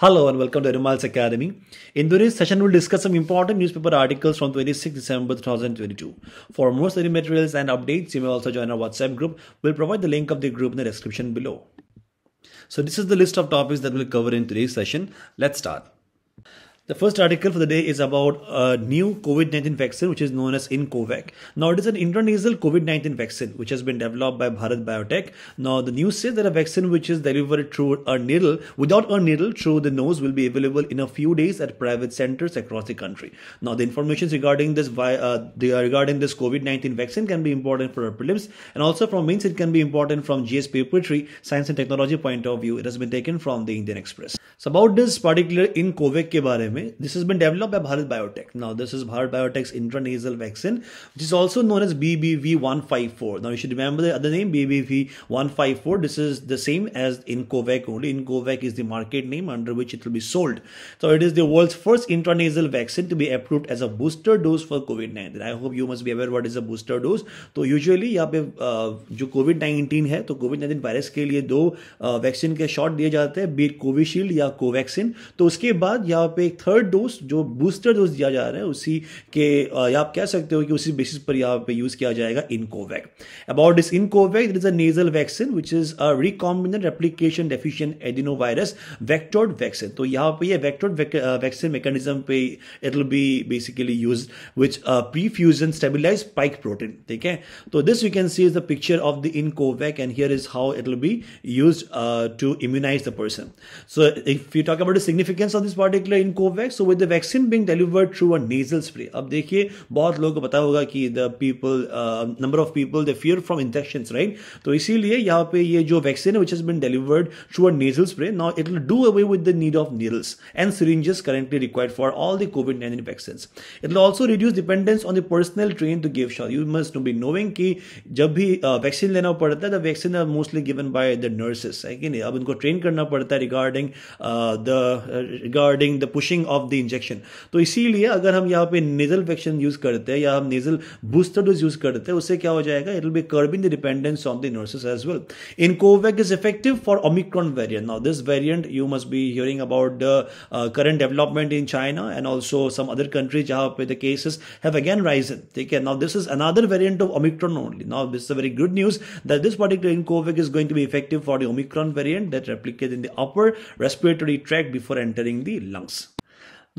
Hello and welcome to EduMiles Academy. In today's session, we'll discuss some important newspaper articles from 26 December 2022. For more study materials and updates, you may also join our WhatsApp group. We'll provide the link of the group in the description below. So this is the list of topics that we'll cover in today's session. Let's start. The first article for the day is about a new Covid-19 vaccine which is known as Incovacc. Now it is an intranasal Covid-19 vaccine which has been developed by Bharat Biotech. Now the news says that a vaccine which is delivered through a needle, without a needle, through the nose will be available in a few days at private centers across the country. Now the information regarding this Covid-19 vaccine can be important for our prelims, and also from mains it can be important from GS Paper 3 Science and Technology point of view. It has been taken from the Indian Express. So about this particular Incovacc ke baare mein, this has been developed by Bharat Biotech. Now this is Bharat Biotech's intranasal vaccine, which is also known as BBV154. Now you should remember the other name, BBV154. This is the same as Incovacc only. Incovacc is the market name under which it will be sold. So it is the world's first intranasal vaccine to be approved as a booster dose for COVID-19. I hope you must be aware what is a booster dose. तो usually यहाँ पे जो COVID-19 है, तो COVID-19 virus के लिए दो vaccine के शॉट दिए जाते हैं, बीट कोविशील्ड या कोवैक्सीन. तो उसके बाद यहाँ पे एक थर्ड डोज जो बूस्टर डोज दिया जा रहा है, उसी के आप कह सकते हो कि उसी बेसिस पर यहाँ पे यूज किया जाएगा Incovacc. About this Incovacc, it is a nasal vaccine which is a recombinant replication deficient adenovirus vectored vaccine. तो यहाँ पे ये vectored vaccine mechanism पे it will be basically used which pre-fusion stabilized spike protein. ठीक है, तो this you can see is the picture of the Incovacc, and here is how it will be used to immunize the person. So if you talk about the significance of this particular Incovacc, so with the vaccine being delivered through a nasal spray, अब देखिए बहुत लोगों को पता होगा कि the people number of people they fear from injections, right? तो इसीलिए यहाँ पे ये जो vaccine है which has been delivered through a nasal spray, now it will do away with the need of needles and syringes currently required for all the COVID-19 vaccines. It will also reduce dependence on the personnel trained to give shot. You must be knowing कि जब भी vaccine लेना पड़ता है, the vaccine are mostly given by the nurses, है कि नहीं? अब उनको train करना पड़ता है regarding the pushing of the injection. तो इसीलिए अगर हम यहाँ पे nasal vaccine use करते हैं या हम nasal booster dose use करते हैं, उससे क्या हो जाएगा? It will be curbing the dependence on the nurses as well. Incovacc is effective for Omicron variant. Now this variant you must be hearing about the current development in China and also some other countries जहाँ पे the cases have again risen. ठीक है, now this is another variant of Omicron only. Now this is a very good news that this particular Incovacc is going to be effective for the Omicron variant that replicates in the upper respiratory tract before entering the lungs.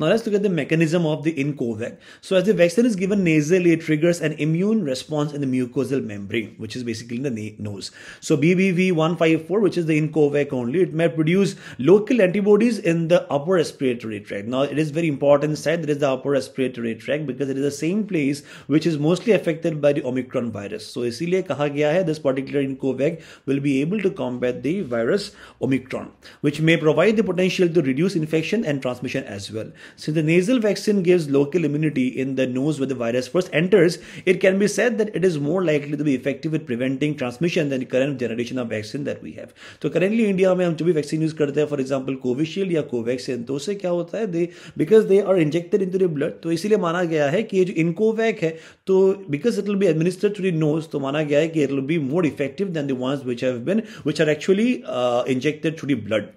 Now let's look at the mechanism of the Incovacc. So as the vaccine is given nasally, it triggers an immune response in the mucosal membrane, which is basically in the nose. So BBV154, which is the Incovacc only, it may produce local antibodies in the upper respiratory tract. Now it is very important side that is the upper respiratory tract because it is the same place which is mostly affected by the Omicron virus. So इसीलिए कहा गया है this particular Incovacc will be able to combat the virus Omicron, which may provide the potential to reduce infection and transmission as well. Since the nasal vaccine gives local immunity in the nose where the virus first enters, it can be said that it is more likely to be effective with preventing transmission than the current generation of vaccine that we have. So currently India में हम जो भी vaccine use करते हैं, for example Covishield या Covaxin, तो उससे क्या होता है, because they are injected into the blood, तो इसीलिए माना गया है कि ये जो Incovacc है, तो because it will be administered through the nose, तो माना गया है कि it will be more effective than the ones which are actually injected through the blood.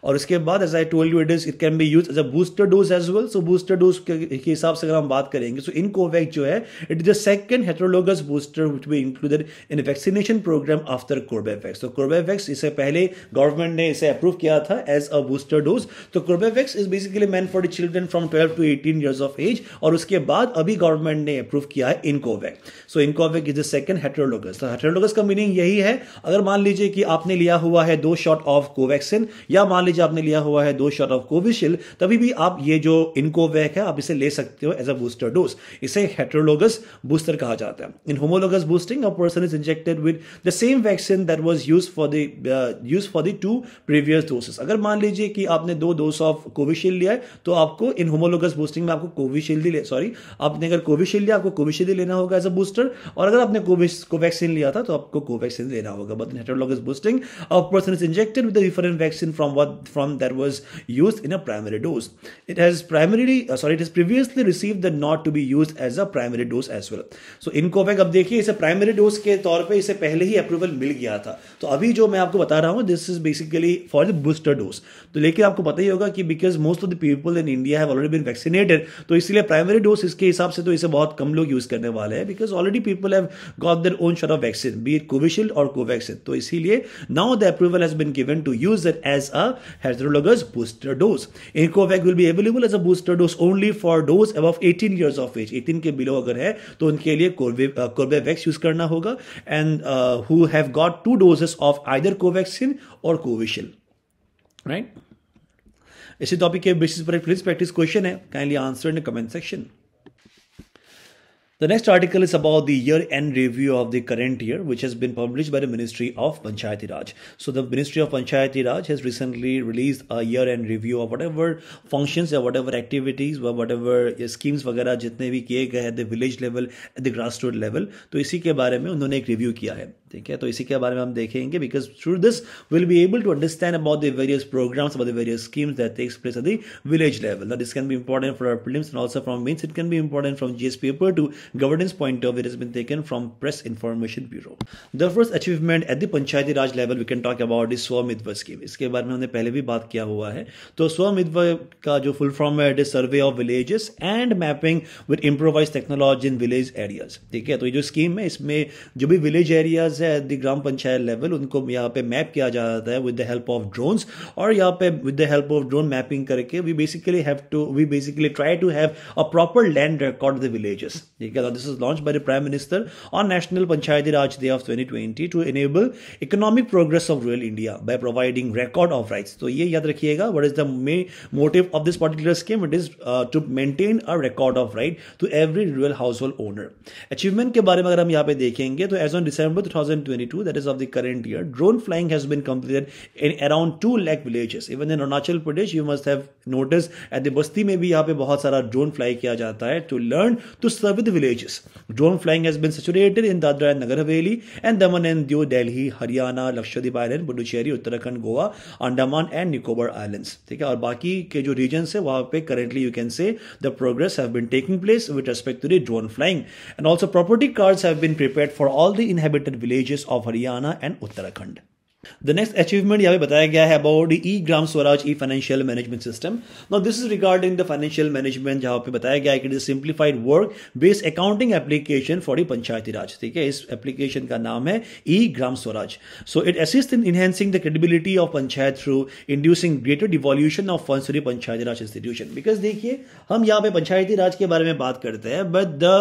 और उसके बाद as I told you it can be used as a booster dose as well. So booster dose के हिसाब से अगर हम बात करेंगे, so Incovacc जो है, it is the second heterologous booster which we included in a vaccination program after Corbevax. So Corbevax इससे पहले गवर्नमेंट ने इसे अप्रूव किया था as a booster dose. तो Corbevax is basically meant for the children from 12 to 18 years of age, और उसके बाद अभी गवर्नमेंट ने अप्रूव किया है Incovacc. So Incovacc is the second heterologous. तो heterologous का मीनिंग यही है, अगर मान लीजिए कि आपने लिया हुआ है 2 शॉट ऑफ कोवैक्सिन या मान लीजिए आपने लिया हुआ है 2 शॉट ऑफ कोविशील्ड, तभी भी आप ये जो Incovacc है आप इसे ले सकते हो एज अ बूस्टर डोज. इसे हेटेरोलोगस बूस्टर कहा जाता है. In homologous boosting a person is injected with the same vaccine that was used for the 2 previous doses. अगर मान लीजिए कि आपने 2 डोज ऑफ कोविशील्ड लिया है, तो आपको इन होमोलोगस बूस्टिंग में आपको आपने अगर कोविशील्ड लिया आपको कोविशील्ड लेना होगा एज अ बूस्टर, और अगर आपने कोवैक्सीन लिया था तो आपको कोवैक्सीन लेना होगा. But in heterologous boosting a person is injected with the different vaccine from what from that was used in a primary dose. It has previously received the not to be used as a primary dose as well. So Incovacc, अब देखिए इसे primary dose के तौर पे इसे पहले ही approval मिल गया था. तो अभी जो मैं आपको बता रहा हूं, this is basically for the booster dose. तो लेकिन आपको पता ही होगा कि because most of the people in India have already been vaccinated, तो इसलिए प्राइमरी डोज इसके हिसाब से तो इसे बहुत कम लोग यूज करने वाले हैं, because already people have got their own shot of vaccine, be it Covishield और कोवैक्सीन. तो इसीलिए now the approval has been given to use it as a heterologous booster dose. Incovacc will be available as a booster dose only for those above 18 years of age. 18 के below अगर है तो उनके लिए Corbevax use करना होगा, and who have got 2 doses of either Covaxin और Covishield. Right, इसी टॉपिक के बेसिस पर एक प्लीज प्रैक्टिस क्वेश्चन है, kindly answer in the comment section. The next article is about the year-end review of the current year, which has been published by the Ministry of Panchayati Raj. So the Ministry of Panchayati Raj has recently released a year-end review of whatever functions or whatever activities or whatever schemes वगैरह जितने भी किए गए हैं the village level, at the grassroots level. तो इसी के बारे में उन्होंने एक रिव्यू किया है. ठीक है, तो इसी के बारे में हम देखेंगे, because through this we'll be able to understand about the various programs, about the various schemes that takes place at the village level. Now this can be important for our prelims and also from mains. It can be important from GS paper to governance point of view. It has been taken from Press Information Bureau. The first achievement at the Panchayati Raj level we can talk about is Swamidva scheme. इसके बारे में हमने पहले भी बात किया हुआ है. तो Swamidva का जो full form है, it is survey of villages and mapping with improvised technology in village areas. ठीक है, तो ये जो स्कीम है इसमें जो भी village areas है at the gram panchayat level उनको यहाँ पे मैप किया जाता है with the help of drones, और यहाँ पे with the help of drone mapping करके we basically try to have a proper land record of the villages. ठीक है, this is launched by the Prime Minister on National Panchayati Raj Day of 2020 to enable economic progress of rural India by providing record of rights. तो ये याद रखिएगा, what is the main motive of this particular scheme? It is to maintain a record of right to every rural household owner. Achievement के बारे में अगर हम यहाँ पे देखेंगे तो as on December 2022, that is of the current year, drone flying has been completed in around 2 lakh villages. Even in Arunachal Pradesh, you must have noticed at the Basti में भी यहाँ पे बहुत सारा drone fly किया जाता है to learn to serve the villages. Drone flying has been saturated in Dadra and Nagar Haveli and Daman and Diu, Delhi, Haryana, Lakshadweep Island, Puducherry, Uttarakhand, Goa, Andaman and Nicobar Islands. ठीक है, और बाकी के जो regions है वहाँ पे currently you can say the progress have been taking place with respect to the drone flying, and also property cards have been prepared for all the inhabited villages of Haryana and Uttarakhand. The next achievement यहाँ पे बताया गया है about the e-gram Swaraj e-financial management system. Now this is regarding the financial management, जहाँ पे बताया गया है कि it is a simplified work based accounting application for the Panchayati Raj. ठीक है, इस application का नाम है e-gram Swaraj. So it assists in enhancing the credibility of Panchayat through inducing greater devolution of funds to the Panchayati Raj institution. Because देखिए हम यहाँ पे पंचायती राज के बारे में बात करते हैं, but the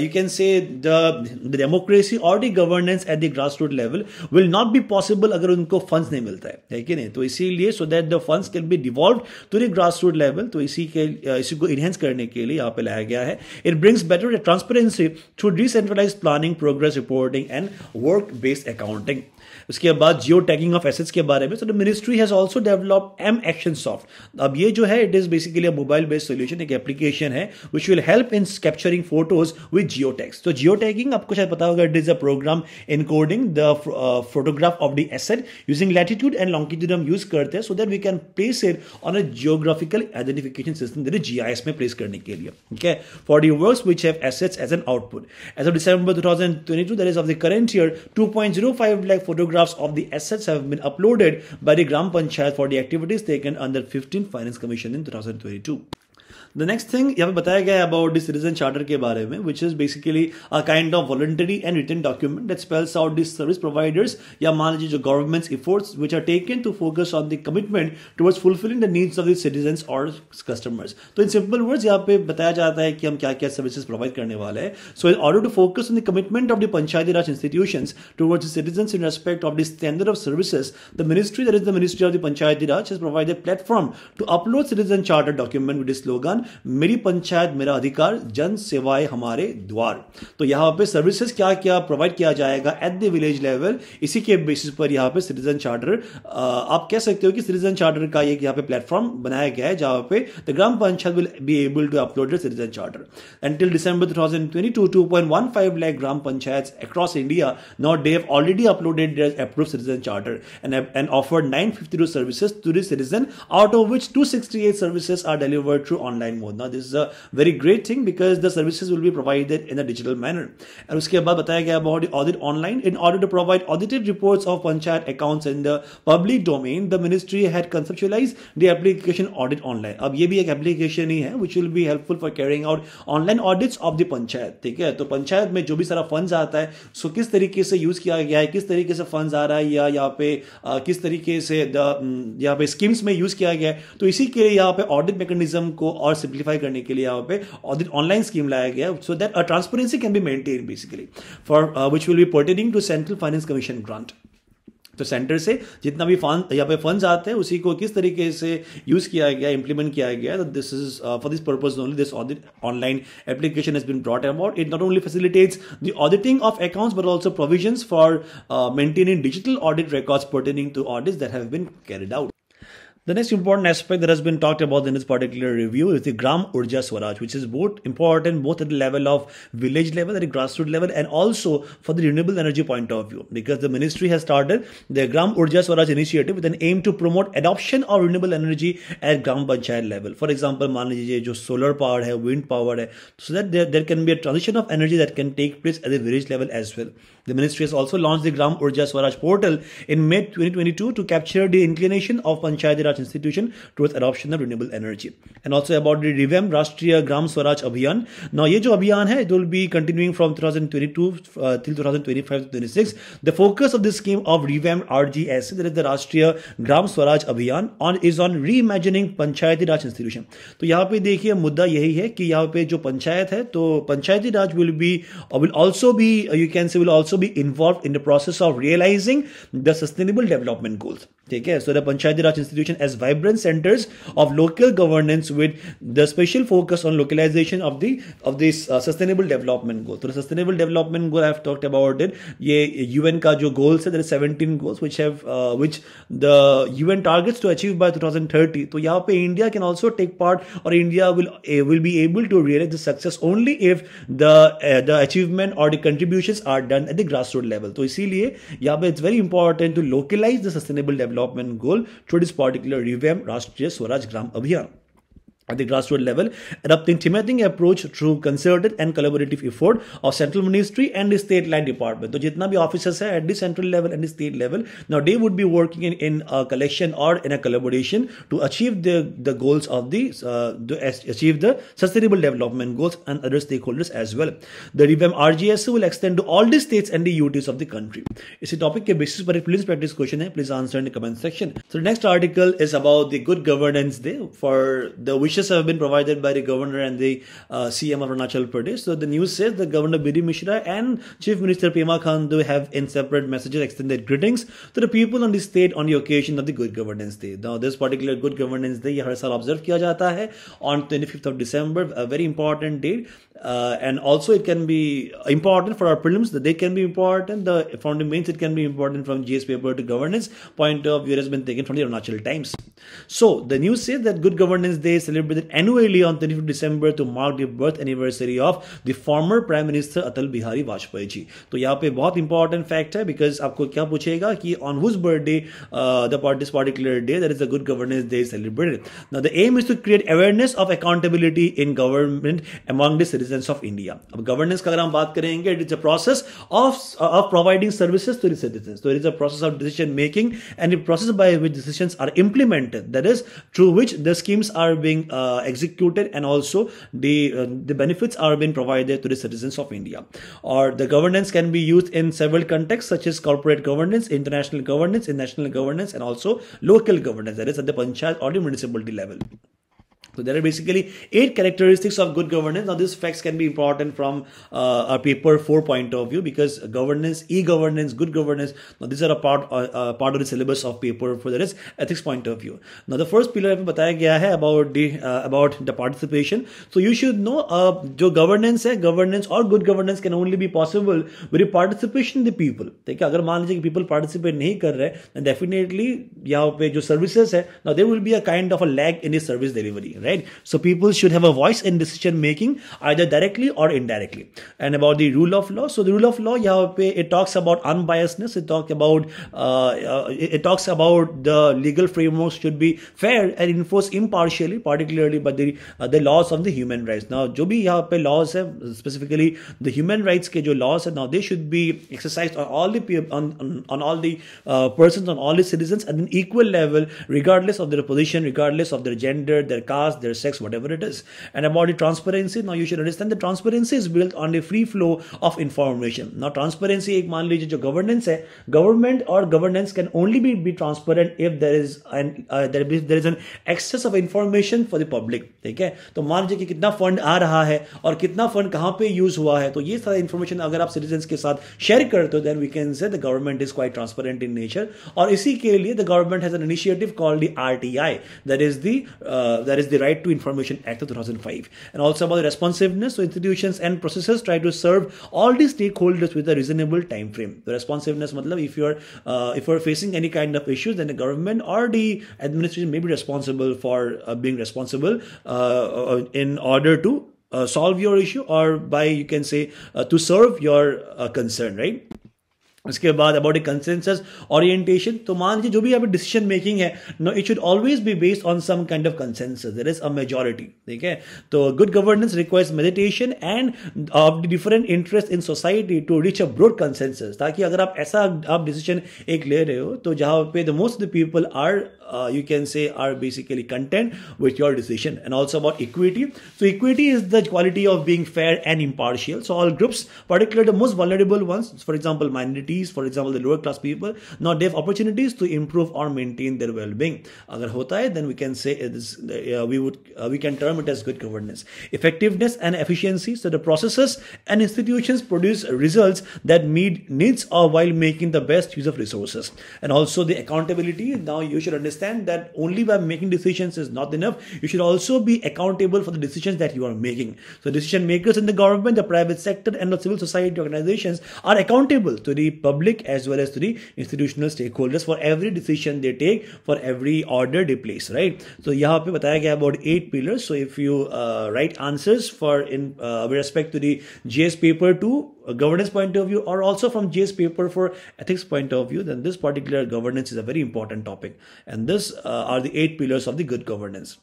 you can say the democracy or the governance at the grassroots level will not be possible अगर उनको फंड्स नहीं मिलता है कि नहीं. तो इसीलिए so that the funds can be devolve to the grassroot level, तो इसी को इनहेंस करने के लिए यहाँ पे लाया गया है. It brings better transparency through decentralised planning, progress reporting and work based accounting. उसके बाद जियो टैगिंग ऑफ एसेट्स के बारे में, so the ministry has also developed M action soft. अब ये जो है it is basically a mobile based solution, एक एप्लीकेशन है which will help in capturing photos with geo tags. तो जियो टैगिंग आपको शायद पता होगा, it is a program encoding the photograph of the asset using latitude and longitude हम use करते हैं so that we can place it on a geographical identification system, that is GIS में place करने के लिए. Okay, for the works which have assets as an output. As of December 2022, that is of the current year, 2.05 lakh photographs of the assets have been uploaded by the Gram Panchayat for the activities taken under 15th Finance Commission in 2022. The next thing यहाँ पे बताया गया है about the citizen charter के बारे में, which is basically a kind of voluntary and written document that spells out the service providers या मान लीजिए जो government's efforts which are taken to focus on the commitment towards fulfilling the needs of the citizens or customers. तो in simple words यहाँ पे बताया जाता है कि हम क्या क्या services provide करने वाले हैं. So in order to focus on the commitment of the Panchayati Raj institutions towards the citizens in respect of the standard of services, the ministry, that is the Ministry of the Panchayati Raj, has provided a platform to upload citizen charter document with the slogan slogan मेरी पंचायत मेरा अधिकार, जन सेवाएं हमारे द्वार। तो यहाँ पे सर्विसेज क्या क्या प्रोवाइड किया जाएगा एट द विलेज लेवल, इसी के बेसिस पर यहाँ पे सिटीजन चार्टर, आप कह सकते हो कि सिटीजन चार्टर का एक यहाँ पे प्लेटफॉर्म बनाया गया है जहाँ पे the gram panchayat will be able to upload the citizen charter. Until December 2022, 2.15 lakh gram panchayats across India now they have already uploaded their approved citizen charter and offered 952 services to the citizen, out of which 268 services are delivered through online mode. Now this is a very great thing because the services will be provided in a digital manner. And उसके बाद बताया गया about the audit online. In order to provide audited reports of panchayat accounts in the public domain, the ministry had conceptualized the application audit online. अब ये भी एक application ही है which will be helpful for carrying out online audits of the panchayat. ठीक है, तो पंचायत में जो भी सारा फंड्स आता है उसको किस तरीके से यूज किया गया है, किस तरीके से फंड्स आ रहा है, या यहाँ पे किस तरीके से यहाँ पे स्कीम्स में यूज किया गया है, तो इसी के लिए यहाँ पे ऑडिट मैकेनिज्म को और सिंप्लीफाई करने के लिए यहाँ पे ऑडिट ऑनलाइन स्कीम लाया गया, so that a transparency can be maintain basically for which will be pertaining to central finance commission grant. तो सेंटर से जितना भी यहाँ पे फंड्स आते हैं उसी को किस तरीके से यूज किया गया, इंप्लीमेंट किया गया, तो this is for this purpose only this audit online application has been brought about. It not only facilitates the auditing of accounts but also provisions for maintaining digital audit records pertaining to audits that have been carried out. The next important aspect that has been talked about in this particular review is the Gram Urja Swaraj, which is both important both at the level of village level, at the grassroots level, and also for the renewable energy point of view, because the ministry has started the Gram Urja Swaraj initiative with an aim to promote adoption of renewable energy at Gram Panchayat level. For example, मान लीजिए जो solar power है, wind power है, so that there can be a transition of energy that can take place at the village level as well. The ministry has also launched the Gram Urja Swaraj portal in May 2022 to capture the inclination of Panchayati Raj institution towards adoption of renewable energy. And also about the revamped Rashtriya Gram Swaraj Abhiyan. Now ये जो अभियान है, it will be continuing from 2022 till 2025-26. The focus of this scheme of revamped RGSU, that is the Rashtriya Gram Swaraj Abhiyan, is on reimagining Panchayati Raj institution. तो यहाँ पे देखिए मुद्दा यही है कि यहाँ पे जो पंचायत है, तो पंचायती राज will also be involved in the process of realizing the sustainable development goals. ठीक है, so the Panchayati Raj institution as vibrant centers of local governance with the special focus on localization of this sustainable development goal. So the sustainable development goal I have talked about it. ये UN का जो goals है, there is 17 goals which the UN targets to achieve by 2030. तो यहाँ पे India can also take part, or India will be able to realize the success only if the achievement or the contributions are done at the grassroots level. तो इसीलिए यहाँ पे it's very important to localize the sustainable development goal through this particular revamped Rashtriya Swaraj Gram Abhiyan. At the grassroots level, adopting thematic approach through concerted and collaborative effort of central ministry and the state line department. तो जितना भी officers है at the central level and the state level, now they would be working in a collection or in a collaboration to achieve the goals of achieve the sustainable development goals and other stakeholders as well. The revamped RGSU will extend to all the states and the UTs of the country. इसी topic के basis पर एक prelims practice question है, please answer in the comment section. So the next article is about the Good Governance Day. For the wishes have been provided by the governor and the CM of Arunachal Pradesh. So the news says that Governor B.D. Mishra and Chief Minister Pema Khandu have in separate messages extended greetings to the people on the state on the occasion of the Good Governance Day. Now this particular Good Governance Day हर साल observe किया जाता है on 25th of December, a very important date. And also it can be important for our prelims. The date can be important. From the mains it can be important from GS paper to governance point of view has been taken from the Arunachal Times. So the news says that Good Governance Day is celebrated annually on 25th December to mark the birth anniversary of the former Prime Minister Atal Bihari Vajpayee जी. तो यहाँ पे बहुत important fact है, because आपको क्या पूछेगा कि on whose birthday this particular day, that is the Good Governance Day, is celebrated. Now the aim is to create awareness of accountability in government among the citizens of India. अब governance का अगर हम बात करेंगे, it is a process of providing services to the citizens. So it is a process of decision making and the process by which decisions are implemented. That is through which the schemes are being executed and also the benefits are being provided to the citizens of India. Or the governance can be used in several contexts such as corporate governance, international governance, national governance, and also local governance. That is at the panchayat or the municipality level. So there are basically 8 characteristics of good governance. Now these facts can be important from a paper 4 point of view, because governance, e-governance, good governance, now these are a part of the syllabus of paper for the ethics point of view. Now the first pillar में बताया गया है about the participation. So you should know जो governance है, governance or good governance can only be possible with the participation of the people. ठीक है, अगर मान लीजिए कि people participate नहीं कर रहे, then definitely यहाँ पे जो services है, now there will be a kind of a lag in the service delivery, right? So people should have a voice in decision making, either directly or indirectly. And about the rule of law, so the rule of law, it talks about unbiasedness. It talks about the legal frameworks should be fair and enforced impartially, particularly by the laws of the human rights. Now, जो भी यहाँ पे laws है, specifically the human rights के जो laws है, now they should be exercised on all the persons, on all the citizens at an equal level, regardless of their position, regardless of their gender, their caste, their sex, whatever it is. And about the transparency, now you should understand that transparency is built on the free flow of information. Now transparency, एक मान लीजिए जो governance है, government or governance can only be transparent if there is an excess of information for the public. ठीक है, तो मान लीजिए कि कितना फंड आ रहा है और कितना फंड कहाँ पे यूज हुआ है, तो ये सारा information अगर आप citizens के साथ share करते हो, then we can say the government is quite transparent in nature. और इसी के लिए the government has an initiative called the RTI, that is the Right to Information Act of 2005. And also about the responsiveness, so institutions and processes try to serve all the stakeholders with a reasonable time frame. The responsiveness matlab if you're facing any kind of issues, then the government or the administration may be responsible for being responsible in order to solve your issue, or by, you can say, to serve your concern, right? उसके बाद about a consensus orientation, तो मान लीजिए जो भी यहाँ पे decision making है, no, it should always be based on some kind of consensus. There is a majority. ठीक है, तो good governance requires meditation and of the different interests in society to reach a broad consensus, ताकि अगर आप ऐसा decision एक ले रहे हो, तो जहाँ पे the most of the people are you can say are basically content with your decision. And also about equity, so equity is the quality of being fair and impartial. So all groups, particularly the most vulnerable ones, for example minorities, for example the lower class people, now they have opportunities to improve or maintain their well-being. अगर होता है, then we can say it is, we can term it as good governance. Effectiveness and efficiency, so the processes and institutions produce results that meet needs or while making the best use of resources. And also the accountability, now you should understand that only by making decisions is not enough. You should also be accountable for the decisions that you are making. So decision makers in the government, the private sector and the civil society organizations are accountable to the public as well as to the institutional stakeholders for every decision they take, for every order they place, right? So यहाँ पे बताया गया about 8 pillars. So if you write answers for with respect to the GS paper 2 governance point of view, or also from GS paper for ethics point of view, then this particular governance is a very important topic. And this are the 8 pillars of the good governance.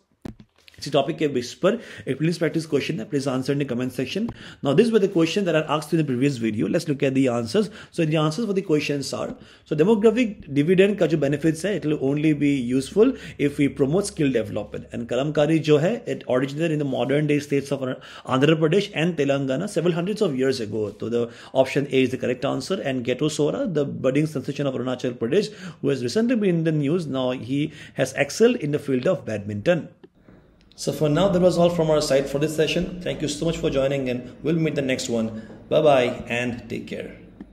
इसी topic के base पर एक please practice question है, please answer in the comment section. Now this were the question that are asked in the previous video. Let's look at the answers. So the answers for the questions are, so demographic dividend का जो benefits है, it will only be useful if we promote skill development. And Kalamkari जो है, it originated in the modern day states of Andhra Pradesh and Telangana several hundreds of years ago. So the option A is the correct answer. And Ghetto Sora, the budding sensation of Arunachal Pradesh, who has recently been in the news, now he has excelled in the field of badminton. So for now, that was all from our side for this session. Thank you so much for joining, and we'll meet the next one. Bye bye and take care.